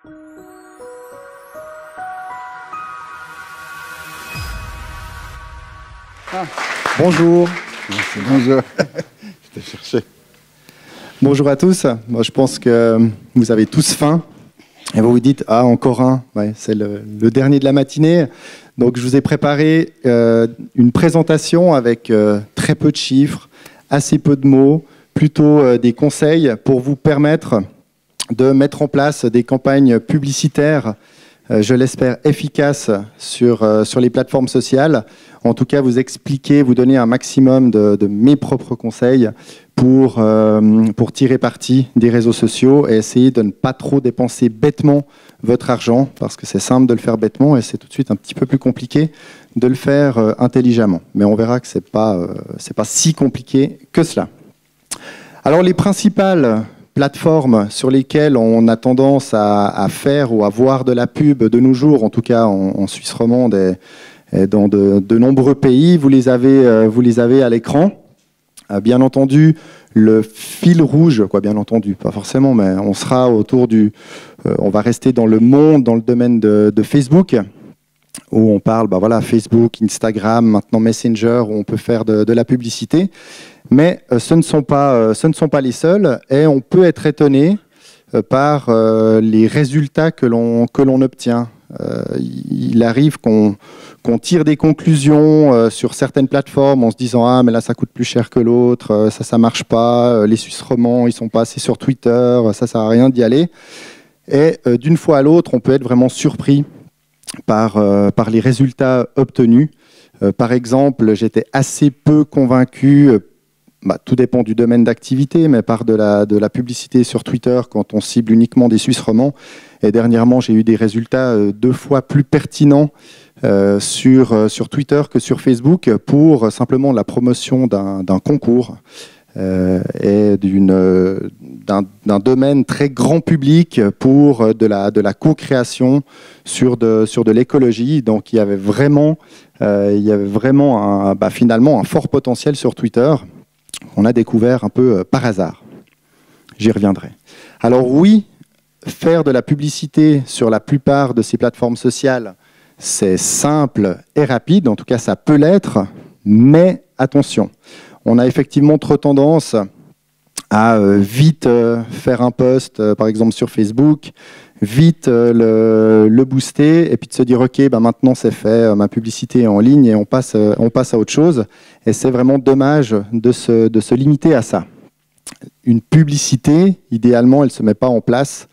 Ah, bonjour. Bonjour. Je t'ai cherché. Bonjour à tous. Moi, je pense que vous avez tous faim. Et vous vous dites, ah, encore un. Ouais, c'est le dernier de la matinée. Donc, je vous ai préparé une présentation avec très peu de chiffres, assez peu de mots, plutôt des conseils pour vous permettre de mettre en place des campagnes publicitaires, je l'espère, efficaces sur les plateformes sociales. En tout cas, vous expliquer, vous donner un maximum de mes propres conseils pour tirer parti des réseaux sociaux et essayer de ne pas trop dépenser bêtement votre argent, parce que c'est simple de le faire bêtement et c'est tout de suite un petit peu plus compliqué de le faire intelligemment. Mais on verra que c'est pas si compliqué que cela. Alors, les principales plateformes sur lesquelles on a tendance à faire ou à voir de la pub de nos jours, en tout cas en Suisse romande et dans de nombreux pays, vous les avez à l'écran. Bien entendu, le fil rouge, bien entendu, pas forcément, mais on sera autour on va rester dans le monde, dans le domaine de Facebook, où on parle, Facebook, Instagram, maintenant Messenger, où on peut faire de la publicité. Mais ce ne sont pas les seuls, et on peut être étonné par les résultats que l'on obtient. Il arrive qu'on tire des conclusions sur certaines plateformes en se disant « Ah, mais là, ça coûte plus cher que l'autre, ça marche pas, les Suisses romands, ils sont pas assez sur Twitter, ça sert à rien d'y aller. » Et d'une fois à l'autre, on peut être vraiment surpris par les résultats obtenus. Par exemple, j'étais assez peu convaincu, tout dépend du domaine d'activité, mais par de la publicité sur Twitter quand on cible uniquement des Suisses romands. Et dernièrement, j'ai eu des résultats 2 fois plus pertinents sur Twitter que sur Facebook pour simplement la promotion d'un concours et d'un domaine très grand public pour de la co-création sur de l'écologie. Donc il y avait vraiment finalement un fort potentiel sur Twitter qu'on a découvert un peu par hasard. J'y reviendrai. Alors oui, faire de la publicité sur la plupart de ces plateformes sociales, c'est simple et rapide, en tout cas ça peut l'être, mais attention, on a effectivement trop tendance à vite faire un post, par exemple sur Facebook, vite le booster, et puis de se dire ok, maintenant c'est fait, ma publicité est en ligne et on passe à autre chose. Et c'est vraiment dommage de se limiter à ça. Une publicité, idéalement, elle ne se met pas en place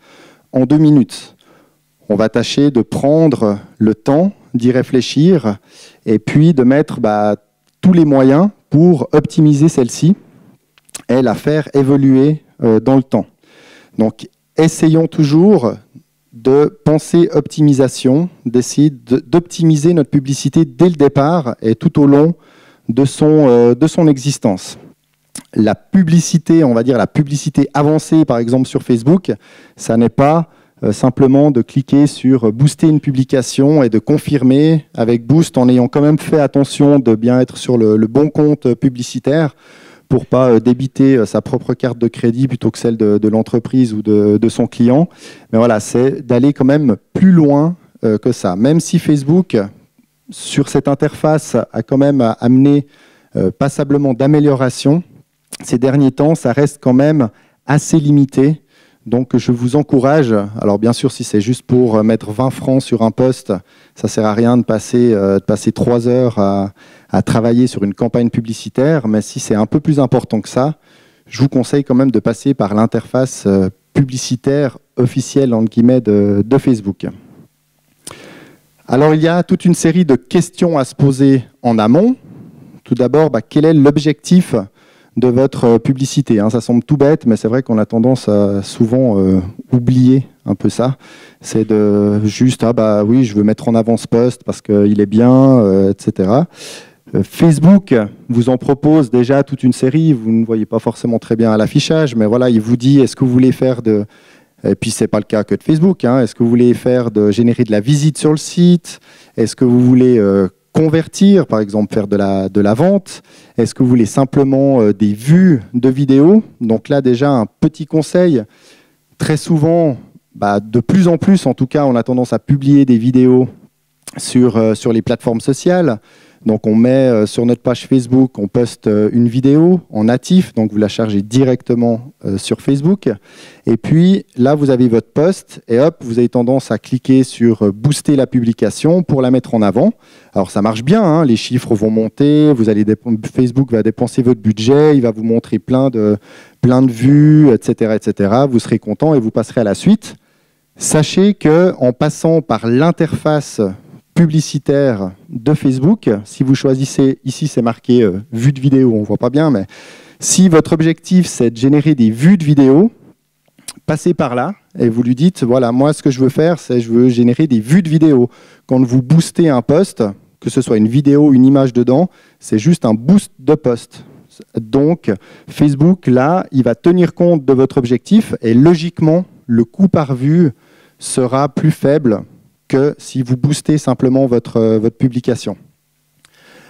en 2 minutes. On va tâcher de prendre le temps d'y réfléchir et puis de mettre tous les moyens pour optimiser celle-ci et la faire évoluer dans le temps. Donc, essayons toujours de penser optimisation, d'essayer d'optimiser notre publicité dès le départ et tout au long de son existence. La publicité, on va dire la publicité avancée, par exemple sur Facebook, ça n'est pas simplement de cliquer sur booster une publication et de confirmer avec Boost en ayant quand même fait attention de bien être sur le bon compte publicitaire pour pas débiter sa propre carte de crédit plutôt que celle de l'entreprise ou de son client. Mais voilà, c'est d'aller quand même plus loin que ça. Même si Facebook, sur cette interface, a quand même amené passablement d'améliorations, ces derniers temps, ça reste quand même assez limité. Donc je vous encourage, alors bien sûr si c'est juste pour mettre 20 francs sur un post, ça ne sert à rien de passer 3 heures à travailler sur une campagne publicitaire, mais si c'est un peu plus important que ça, je vous conseille quand même de passer par l'interface publicitaire officielle entre guillemets de Facebook. Alors il y a toute une série de questions à se poser en amont. Tout d'abord, quel est l'objectif de votre publicité, ça semble tout bête, mais c'est vrai qu'on a tendance à souvent oublier un peu ça. C'est de juste, oui, je veux mettre en avant ce post parce qu'il est bien, etc. Facebook vous en propose déjà toute une série, vous ne voyez pas forcément très bien à l'affichage, mais voilà, il vous dit, est-ce que vous voulez faire et puis c'est pas le cas que de Facebook, est-ce que vous voulez générer de la visite sur le site, est-ce que vous voulez convertir, par exemple faire de la vente? Est-ce que vous voulez simplement des vues de vidéos? Donc là déjà un petit conseil, très souvent de plus en plus, en tout cas, on a tendance à publier des vidéos sur les plateformes sociales. Donc on met sur notre page Facebook, on poste une vidéo en natif, donc vous la chargez directement sur Facebook. Et puis là, vous avez votre post et hop, vous avez tendance à cliquer sur booster la publication pour la mettre en avant. Alors ça marche bien, hein, les chiffres vont monter, Facebook va dépenser votre budget, il va vous montrer plein de vues, etc., etc. Vous serez content et vous passerez à la suite. Sachez qu'en passant par l'interface publicitaire de Facebook, si vous choisissez, ici c'est marqué vue de vidéo, on ne voit pas bien, mais si votre objectif c'est de générer des vues de vidéo, passez par là et vous lui dites, voilà, moi ce que je veux faire, c'est je veux générer des vues de vidéo. Quand vous boostez un post, que ce soit une vidéo, une image dedans, c'est juste un boost de post. Donc Facebook, là, il va tenir compte de votre objectif et logiquement, le coût par vue sera plus faible que si vous boostez simplement votre publication.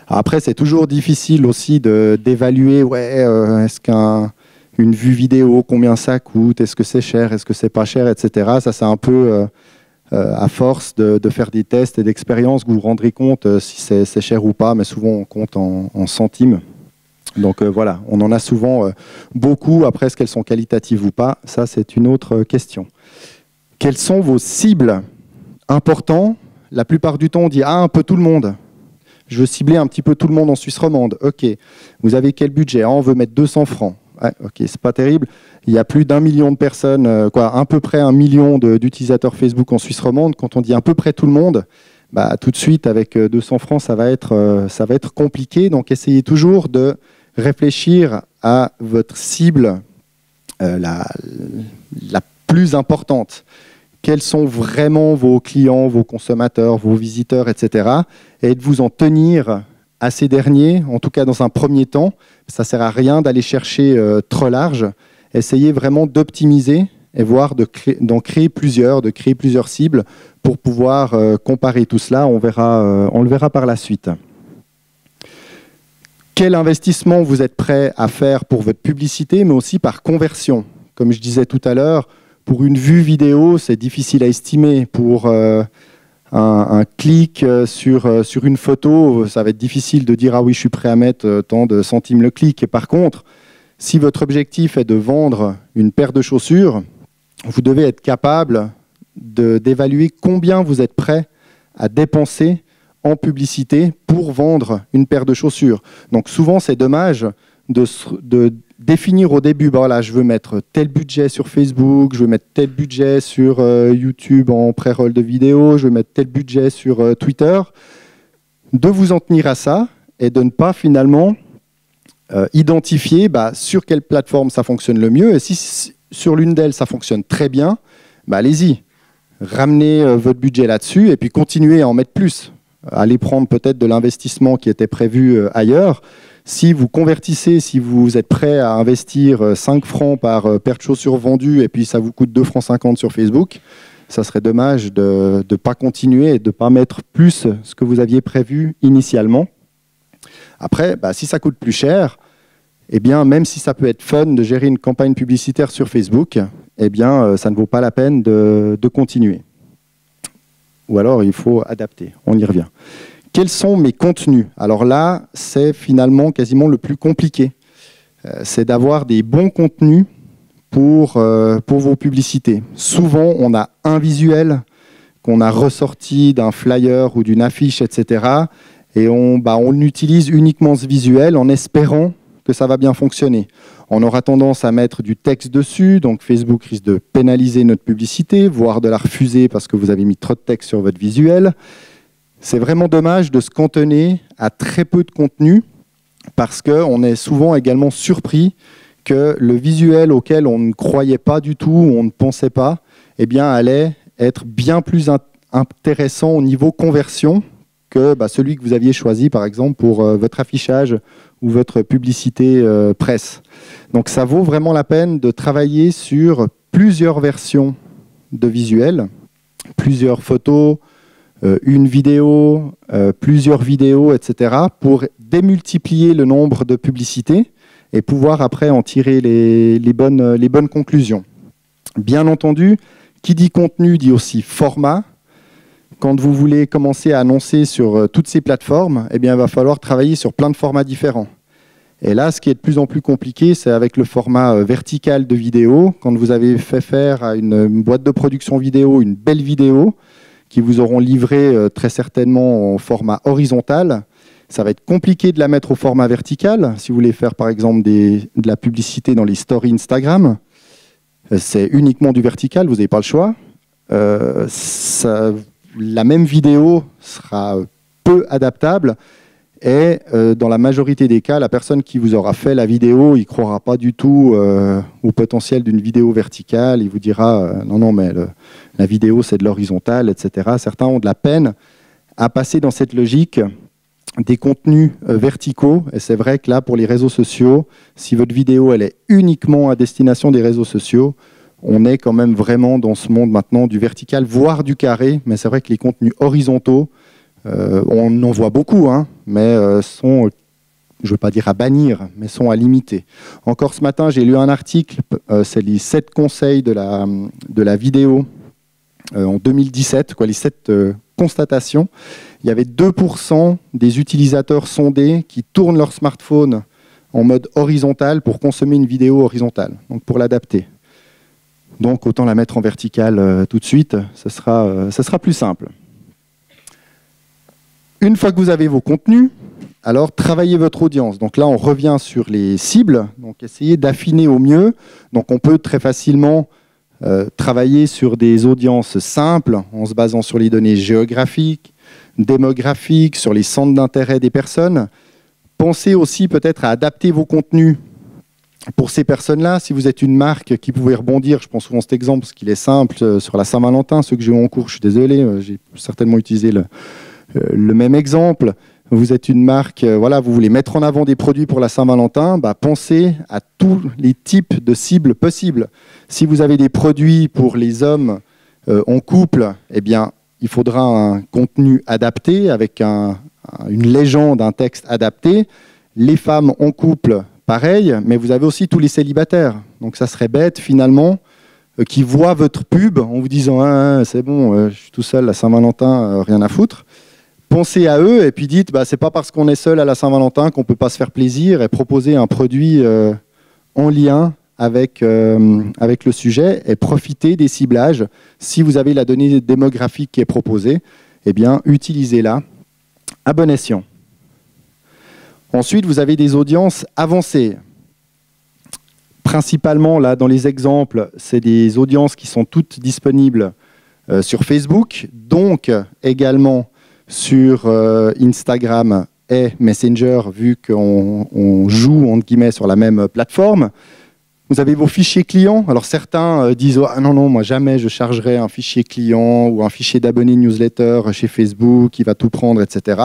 Après, c'est toujours difficile aussi d'évaluer, est-ce qu'une vue vidéo, combien ça coûte, est-ce que c'est cher, est-ce que c'est pas cher, etc. Ça, c'est un peu à force de faire des tests et d'expériences que vous vous rendrez compte si c'est cher ou pas, mais souvent on compte en centimes. Donc voilà, on en a souvent beaucoup. Après, est-ce qu'elles sont qualitatives ou pas? Ça, c'est une autre question. Quelles sont vos cibles? Important, la plupart du temps on dit un peu tout le monde. Je veux cibler un petit peu tout le monde en Suisse romande. Ok, vous avez quel budget? On veut mettre 200 francs. Ouais, ok, c'est pas terrible. Il y a plus d'1 million de personnes, à peu près 1 million d'utilisateurs Facebook en Suisse romande. Quand on dit à peu près tout le monde, tout de suite avec 200 francs, ça va être compliqué. Donc essayez toujours de réfléchir à votre cible la plus importante. Quels sont vraiment vos clients, vos consommateurs, vos visiteurs, etc. Et de vous en tenir à ces derniers, en tout cas dans un premier temps. Ça ne sert à rien d'aller chercher trop large. Essayez vraiment d'optimiser et voir d'en créer plusieurs, de créer plusieurs cibles pour pouvoir comparer tout cela. On le verra par la suite. Quel investissement vous êtes prêt à faire pour votre publicité, mais aussi par conversion? Comme je disais tout à l'heure, pour une vue vidéo, c'est difficile à estimer. Pour un clic sur une photo, ça va être difficile de dire « Ah oui, je suis prêt à mettre tant de centimes le clic ». Par contre, si votre objectif est de vendre une paire de chaussures, vous devez être capable d'évaluer combien vous êtes prêt à dépenser en publicité pour vendre une paire de chaussures. Donc souvent, c'est dommage de définir au début, voilà, je veux mettre tel budget sur Facebook, je veux mettre tel budget sur YouTube en pré-roll de vidéo, je veux mettre tel budget sur Twitter, de vous en tenir à ça et de ne pas finalement identifier sur quelle plateforme ça fonctionne le mieux. Et si sur l'une d'elles, ça fonctionne très bien, allez-y, ramenez votre budget là-dessus et puis continuez à en mettre plus. Allez prendre peut-être de l'investissement qui était prévu ailleurs. Si vous convertissez, si vous êtes prêt à investir 5 francs par paire de chaussures vendues et puis ça vous coûte 2,50 francs sur Facebook, ça serait dommage de ne pas continuer et de ne pas mettre plus ce que vous aviez prévu initialement. Après, si ça coûte plus cher, eh bien, même si ça peut être fun de gérer une campagne publicitaire sur Facebook, eh bien, ça ne vaut pas la peine de continuer. Ou alors, il faut adapter. On y revient. Quels sont mes contenus? Alors là, c'est finalement quasiment le plus compliqué. C'est d'avoir des bons contenus pour vos publicités. Souvent, on a un visuel qu'on a ressorti d'un flyer ou d'une affiche, etc. Et on utilise uniquement ce visuel en espérant que ça va bien fonctionner. On aura tendance à mettre du texte dessus, donc Facebook risque de pénaliser notre publicité, voire de la refuser parce que vous avez mis trop de texte sur votre visuel. C'est vraiment dommage de se cantonner à très peu de contenu parce qu'on est souvent également surpris que le visuel auquel on ne croyait pas du tout, on ne pensait pas, eh bien, allait être bien plus intéressant au niveau conversion que celui que vous aviez choisi, par exemple, pour votre affichage ou votre publicité presse. Donc ça vaut vraiment la peine de travailler sur plusieurs versions de visuels, plusieurs photos, une vidéo, plusieurs vidéos, etc., pour démultiplier le nombre de publicités et pouvoir après en tirer les bonnes conclusions. Bien entendu, Qui dit contenu dit aussi format. Quand vous voulez commencer à annoncer sur toutes ces plateformes, eh bien, il va falloir travailler sur plein de formats différents. Et là, ce qui est de plus en plus compliqué, c'est avec le format vertical de vidéo. Quand vous avez fait faire à une boîte de production vidéo une belle vidéo, qui vous auront livré très certainement en format horizontal, ça va être compliqué de la mettre au format vertical. Si vous voulez faire par exemple de la publicité dans les stories Instagram, c'est uniquement du vertical, vous n'avez pas le choix. La même vidéo sera peu adaptable et dans la majorité des cas, la personne qui vous aura fait la vidéo, il ne croira pas du tout au potentiel d'une vidéo verticale. Il vous dira non, non, mais la vidéo c'est de l'horizontal, etc. Certains ont de la peine à passer dans cette logique des contenus verticaux. Et c'est vrai que là, pour les réseaux sociaux, si votre vidéo elle est uniquement à destination des réseaux sociaux, on est quand même vraiment dans ce monde maintenant du vertical, voire du carré. Mais c'est vrai que les contenus horizontaux, on en voit beaucoup, hein, mais sont, je ne veux pas dire à bannir, mais sont à limiter. Encore ce matin, j'ai lu un article, c'est les 7 conseils de la vidéo en 2017, les 7 constatations. Il y avait 2% des utilisateurs sondés qui tournent leur smartphone en mode horizontal pour consommer une vidéo horizontale, donc pour l'adapter. Donc autant la mettre en vertical tout de suite, ce sera plus simple. Une fois que vous avez vos contenus, alors travaillez votre audience. Donc là, on revient sur les cibles. Donc essayez d'affiner au mieux. Donc on peut très facilement travailler sur des audiences simples en se basant sur les données géographiques, démographiques, sur les centres d'intérêt des personnes. Pensez aussi peut-être à adapter vos contenus pour ces personnes-là. Si vous êtes une marque qui pouvait rebondir, je prends souvent cet exemple parce qu'il est simple, sur la Saint-Valentin, ceux que j'ai eu en cours, je suis désolé, j'ai certainement utilisé le même exemple. Vous êtes une marque, voilà, vous voulez mettre en avant des produits pour la Saint-Valentin, pensez à tous les types de cibles possibles. Si vous avez des produits pour les hommes en couple, eh bien, il faudra un contenu adapté avec une légende, un texte adapté. Les femmes en couple, pareil, mais vous avez aussi tous les célibataires. Donc ça serait bête finalement qui voient votre pub en vous disant ah, c'est bon, je suis tout seul, la Saint-Valentin, rien à foutre. Pensez à eux et puis dites, c'est pas parce qu'on est seul à la Saint-Valentin qu'on peut pas se faire plaisir et proposer un produit en lien avec le sujet et profitez des ciblages. Si vous avez la donnée démographique qui est proposée, eh bien, utilisez-la à bon escient. Ensuite, vous avez des audiences avancées. Principalement, là, dans les exemples, c'est des audiences qui sont toutes disponibles sur Facebook, donc également sur Instagram et Messenger, vu qu'on joue, entre guillemets, sur la même plateforme. Vous avez vos fichiers clients. Alors certains disent « Ah non, non, moi jamais je chargerai un fichier client ou un fichier d'abonné newsletter chez Facebook qui va tout prendre, etc. »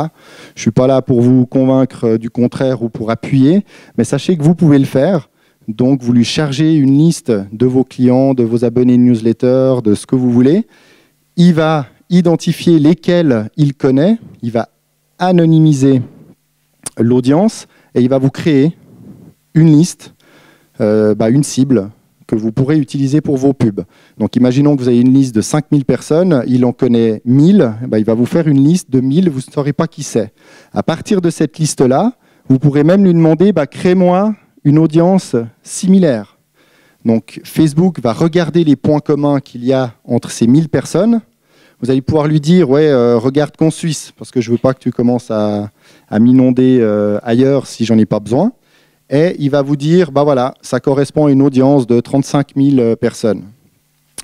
Je ne suis pas là pour vous convaincre du contraire ou pour appuyer, mais sachez que vous pouvez le faire. Donc vous lui chargez une liste de vos clients, de vos abonnés newsletter, de ce que vous voulez. Il va identifier lesquels il connaît, il va anonymiser l'audience et il va vous créer une liste, une cible que vous pourrez utiliser pour vos pubs. Donc imaginons que vous avez une liste de 5000 personnes, il en connaît 1000, il va vous faire une liste de 1000, vous ne saurez pas qui c'est. À partir de cette liste-là, vous pourrez même lui demander crée-moi une audience similaire. Donc Facebook va regarder les points communs qu'il y a entre ces 1000 personnes. Vous allez pouvoir lui dire, regarde Consuisse, parce que je ne veux pas que tu commences à m'inonder ailleurs si j'en ai pas besoin. Et il va vous dire, voilà, ça correspond à une audience de 35 000 personnes.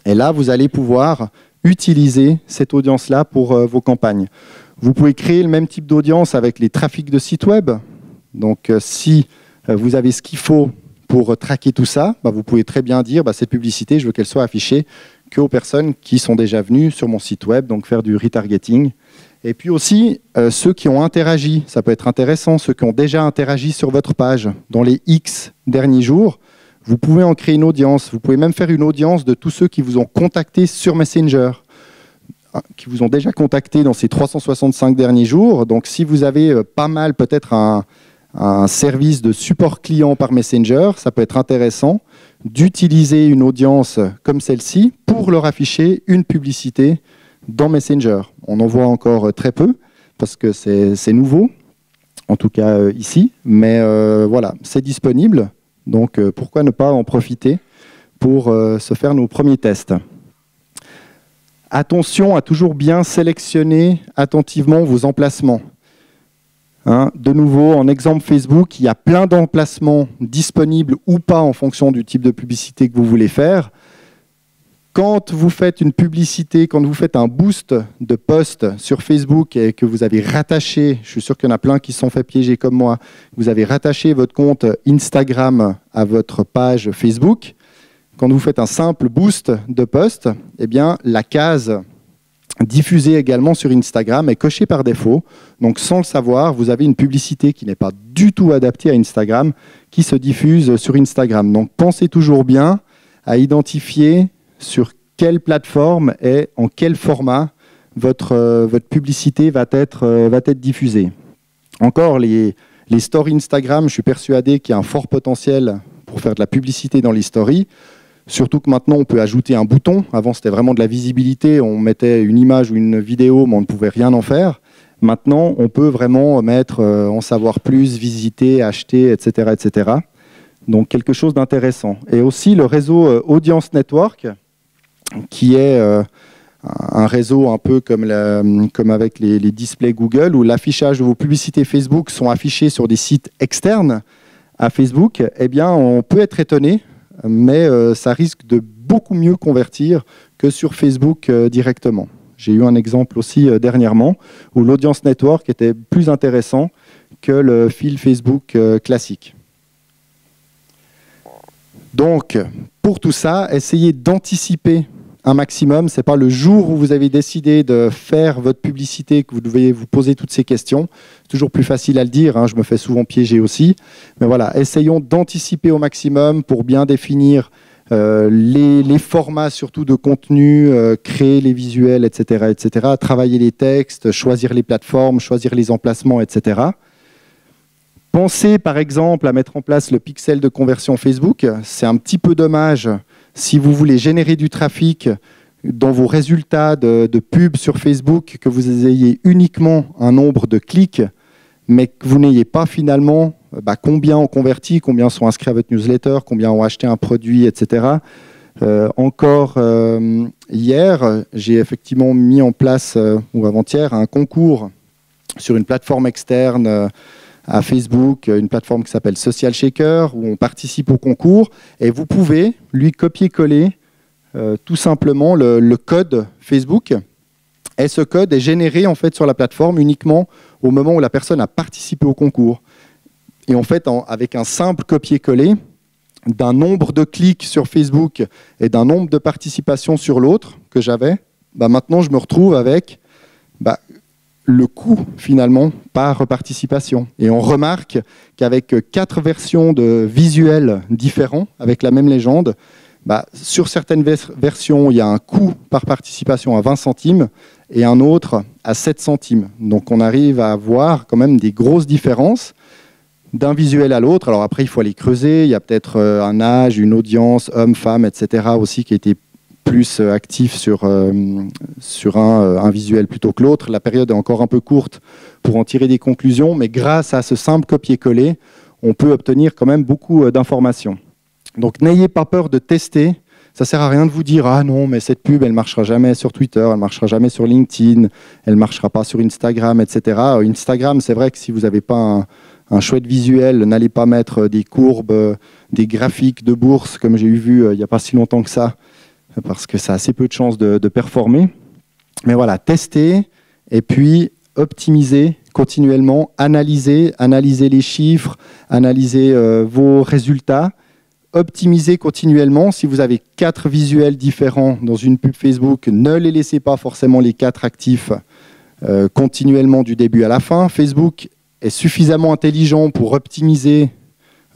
Et là, vous allez pouvoir utiliser cette audience-là pour vos campagnes. Vous pouvez créer le même type d'audience avec les trafics de sites web. Donc, si vous avez ce qu'il faut pour traquer tout ça, vous pouvez très bien dire, cette publicité, je veux qu'elle soit affichée qu'aux personnes qui sont déjà venues sur mon site web, donc faire du retargeting. Et puis aussi, ceux qui ont interagi, ça peut être intéressant, ceux qui ont déjà interagi sur votre page dans les X derniers jours, vous pouvez en créer une audience. Vous pouvez même faire une audience de tous ceux qui vous ont contacté sur Messenger, qui vous ont déjà contacté dans ces 365 derniers jours. Donc si vous avez pas mal, peut-être un service de support client par Messenger, ça peut être intéressant d'utiliser une audience comme celle-ci pour leur afficher une publicité dans Messenger. On en voit encore très peu parce que c'est nouveau, en tout cas ici, mais voilà, c'est disponible, donc pourquoi ne pas en profiter pour se faire nos premiers tests. Attention à toujours bien sélectionner attentivement vos emplacements. De nouveau, en exemple Facebook, il y a plein d'emplacements disponibles ou pas en fonction du type de publicité que vous voulez faire. Quand vous faites une publicité, quand vous faites un boost de post sur Facebook et que vous avez rattaché, je suis sûr qu'il y en a plein qui se sont fait piéger comme moi, vous avez rattaché votre compte Instagram à votre page Facebook, quand vous faites un simple boost de post, eh bien, la case diffusée également sur Instagram est cochée par défaut. Donc, sans le savoir, vous avez une publicité qui n'est pas du tout adaptée à Instagram, qui se diffuse sur Instagram. Donc, pensez toujours bien à identifier sur quelle plateforme et en quel format votre publicité va être diffusée. Encore, les stories Instagram, je suis persuadé qu'il y a un fort potentiel pour faire de la publicité dans les stories. Surtout que maintenant, on peut ajouter un bouton. Avant, c'était vraiment de la visibilité. On mettait une image ou une vidéo, mais on ne pouvait rien en faire. Maintenant, on peut vraiment mettre en savoir plus, visiter, acheter, etc., etc. Donc, quelque chose d'intéressant. Et aussi, le réseau Audience Network, qui est un réseau un peu comme avec les displays Google, où l'affichage de vos publicités Facebook sont affichées sur des sites externes à Facebook. Eh bien, on peut être étonné, mais ça risque de beaucoup mieux convertir que sur Facebook directement. J'ai eu un exemple aussi dernièrement où l'Audience Network était plus intéressant que le fil Facebook classique. Donc, pour tout ça, essayez d'anticiper un maximum. Ce n'est pas le jour où vous avez décidé de faire votre publicité que vous devez vous poser toutes ces questions. C'est toujours plus facile à le dire, je me fais souvent piéger aussi. Mais voilà, essayons d'anticiper au maximum pour bien définir les formats surtout de contenu, créer les visuels, etc., etc., travailler les textes, choisir les plateformes, choisir les emplacements, etc. Pensez par exemple à mettre en place le pixel de conversion Facebook. C'est un petit peu dommage si vous voulez générer du trafic dans vos résultats de pub sur Facebook, que vous ayez uniquement un nombre de clics, mais que vous n'ayez pas finalement combien ont converti, combien sont inscrits à votre newsletter, combien ont acheté un produit, etc. Encore hier, j'ai effectivement mis en place, ou avant-hier, un concours sur une plateforme externe à Facebook, une plateforme qui s'appelle Social Shaker, où on participe au concours, et vous pouvez lui copier-coller tout simplement le code Facebook, et ce code est généré en fait sur la plateforme uniquement au moment où la personne a participé au concours. Et en fait, avec un simple copier-coller d'un nombre de clics sur Facebook et d'un nombre de participations sur l'autre que j'avais, maintenant je me retrouve avec le coût finalement par participation. Et on remarque qu'avec 4 versions de visuels différents, avec la même légende, sur certaines versions, il y a un coût par participation à 20 centimes et un autre à 7 centimes. Donc on arrive à avoir quand même des grosses différences d'un visuel à l'autre. Alors après, il faut aller creuser. Il y a peut-être un âge, une audience, homme, femme, etc. aussi qui a été plus actif sur un visuel plutôt que l'autre. La période est encore un peu courte pour en tirer des conclusions, mais grâce à ce simple copier-coller, on peut obtenir quand même beaucoup d'informations. Donc n'ayez pas peur de tester. Ça ne sert à rien de vous dire « Ah non, mais cette pub, elle ne marchera jamais sur Twitter, elle ne marchera jamais sur LinkedIn, elle ne marchera pas sur Instagram, etc. » Instagram, c'est vrai que si vous n'avez pas un chouette visuel, n'allez pas mettre des courbes, des graphiques de bourse, comme j'ai vu il n'y a pas si longtemps que ça, parce que ça a assez peu de chances de performer. Mais voilà, testez et puis optimisez continuellement, analysez les chiffres, analysez vos résultats, optimisez continuellement. Si vous avez 4 visuels différents dans une pub Facebook, ne les laissez pas forcément les 4 actifs continuellement du début à la fin. Facebook est suffisamment intelligent pour optimiser,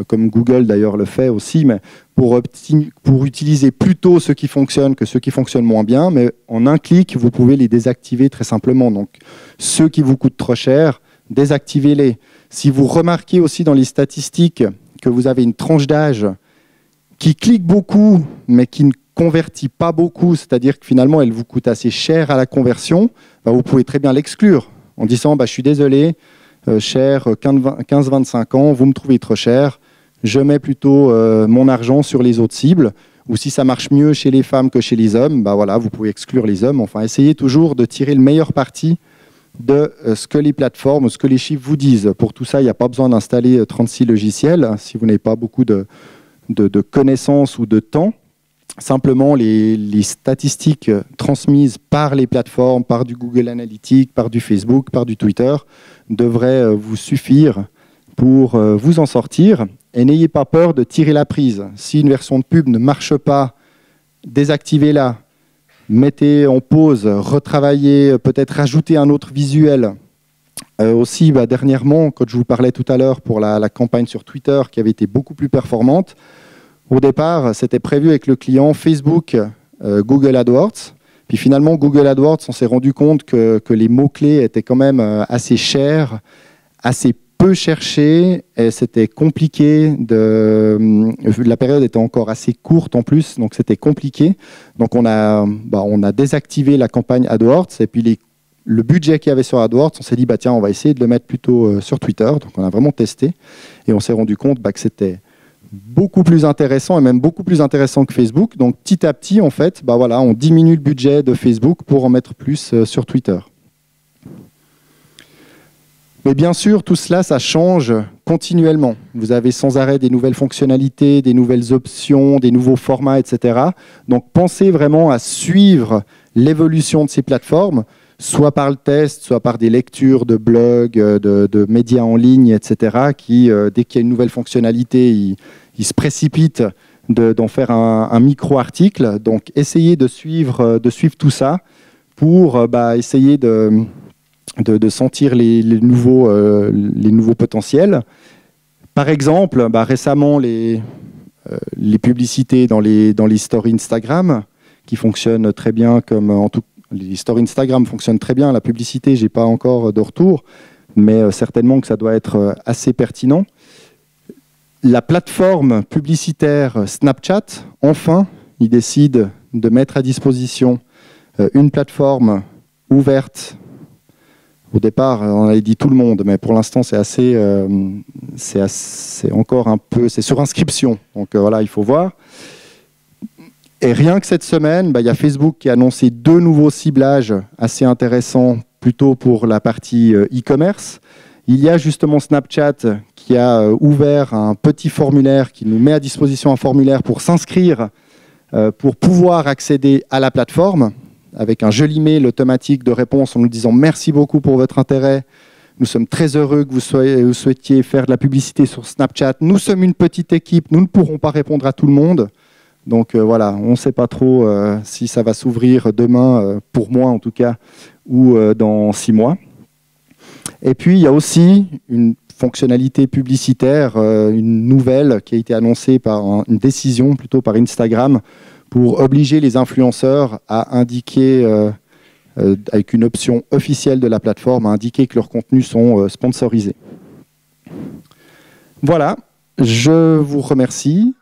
comme Google d'ailleurs le fait aussi, mais pour utiliser plutôt ceux qui fonctionnent que ceux qui fonctionnent moins bien. Mais en un clic, vous pouvez les désactiver très simplement. Donc ceux qui vous coûtent trop cher, désactivez-les. Si vous remarquez aussi dans les statistiques que vous avez une tranche d'âge qui clique beaucoup, mais qui ne convertit pas beaucoup, c'est-à-dire que finalement, elle vous coûte assez cher à la conversion, bah, vous pouvez très bien l'exclure en disant bah, « je suis désolé, cher 15-25 ans, vous me trouvez trop cher, je mets plutôt mon argent sur les autres cibles ». Ou si ça marche mieux chez les femmes que chez les hommes, bah voilà, vous pouvez exclure les hommes. Enfin, essayez toujours de tirer le meilleur parti de ce que les plateformes, ce que les chiffres vous disent. Pour tout ça, il n'y a pas besoin d'installer 36 logiciels si vous n'avez pas beaucoup de connaissances ou de temps. Simplement, les statistiques transmises par les plateformes, par du Google Analytics, par du Facebook, par du Twitter, devraient vous suffire pour vous en sortir. Et n'ayez pas peur de tirer la prise. Si une version de pub ne marche pas, désactivez-la. Mettez en pause, retravaillez, peut-être rajouter un autre visuel. Aussi, bah, dernièrement, quand je vous parlais tout à l'heure pour la campagne sur Twitter qui avait été beaucoup plus performante, au départ, c'était prévu avec le client Facebook, Google AdWords. Puis finalement, Google AdWords, on s'est rendu compte que les mots-clés étaient quand même assez chers, assez peu cherchés, et c'était compliqué. La période était encore assez courte en plus, donc c'était compliqué. Donc on a désactivé la campagne AdWords, et puis le budget qu'il y avait sur AdWords, on s'est dit, bah, tiens, on va essayer de le mettre plutôt sur Twitter. Donc on a vraiment testé, et on s'est rendu compte que c'était beaucoup plus intéressant, et même beaucoup plus intéressant que Facebook. Donc petit à petit, en fait, bah, voilà, on diminue le budget de Facebook pour en mettre plus sur Twitter. Mais bien sûr, tout cela, ça change continuellement. Vous avez sans arrêt des nouvelles fonctionnalités, des nouvelles options, des nouveaux formats, etc. Donc pensez vraiment à suivre l'évolution de ces plateformes, soit par le test, soit par des lectures de blogs, de médias en ligne, etc., qui, dès qu'il y a une nouvelle fonctionnalité, ils se précipitent d'en faire un micro-article. Donc essayez de suivre tout ça pour essayer de sentir les nouveaux potentiels. Par exemple, récemment, les publicités dans les stories Instagram, qui fonctionnent très bien, les stories Instagram fonctionnent très bien, la publicité, je n'ai pas encore de retour, mais certainement que ça doit être assez pertinent. La plateforme publicitaire Snapchat, enfin, ils décident de mettre à disposition une plateforme ouverte. Au départ, on avait dit tout le monde, mais pour l'instant, c'est encore un peu, c'est sur inscription. Donc voilà, il faut voir. Et rien que cette semaine, il y a Facebook qui a annoncé 2 nouveaux ciblages assez intéressants, plutôt pour la partie e-commerce. Il y a justement Snapchat qui a ouvert un petit formulaire, qui nous met à disposition un formulaire pour s'inscrire, pour pouvoir accéder à la plateforme, avec un joli mail automatique de réponse en nous disant « Merci beaucoup pour votre intérêt. Nous sommes très heureux que vous souhaitiez faire de la publicité sur Snapchat. Nous sommes une petite équipe, nous ne pourrons pas répondre à tout le monde. » Donc voilà, on ne sait pas trop si ça va s'ouvrir demain, pour moi en tout cas, ou dans 6 mois. Et puis il y a aussi une fonctionnalité publicitaire, une nouvelle qui a été annoncée par une décision plutôt par Instagram, pour obliger les influenceurs à indiquer, avec une option officielle de la plateforme, à indiquer que leurs contenus sont sponsorisés. Voilà, je vous remercie.